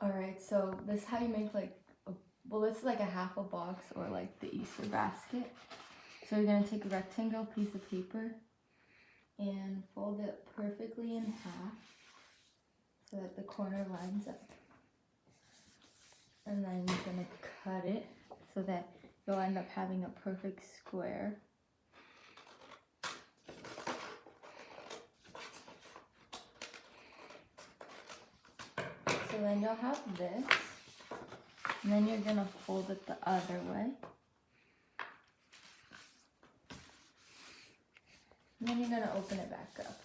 Alright, so this is how you make like, this is like a half a box or like the Easter basket. So you're going to take a rectangle piece of paper and fold it perfectly in half so that the corner lines up. And then you're going to cut it so that you'll end up having a perfect square. So then you'll have this, and then you're going to fold it the other way. And then you're going to open it back up.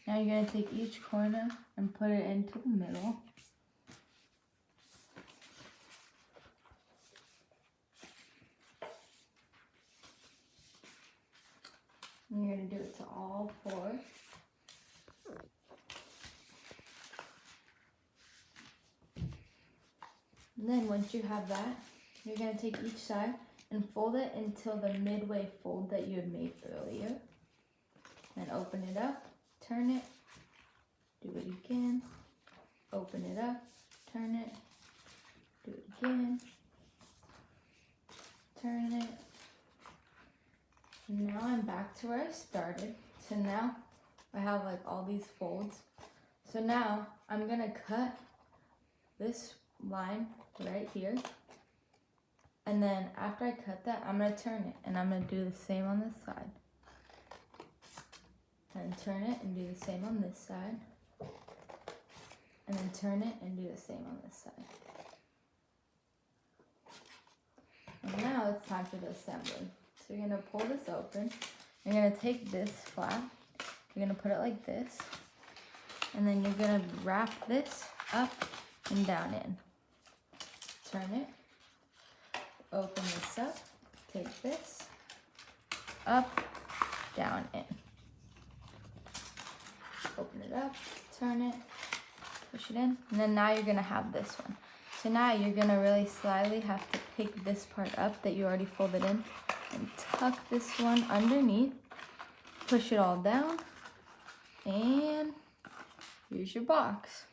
Now you're going to take each corner and put it into the middle. And you're going to do it to all four. And then once you have that, you're going to take each side and fold it until the midway fold that you had made earlier. Then open it up, turn it, do it again, open it up, turn it, do it again, turn it. And now I'm back to where I started. So now I have like all these folds. So now I'm going to cut this line right here. And then after I cut that, I'm going to turn it and I'm going to do the same on this side. And turn it and do the same on this side. And then turn it and do the same on this side. And now it's time for the assembly. So you're going to pull this open. You're going to take this flap. You're going to put it like this. And then you're going to wrap this up and down in. Turn it. Open this up. Take this. Up, down, in. Open it up, turn it, push it in, and then now you're going to have this one. So now you're going to really slyly have to pick this part up that you already folded in and tuck this one underneath, push it all down, and here's your box.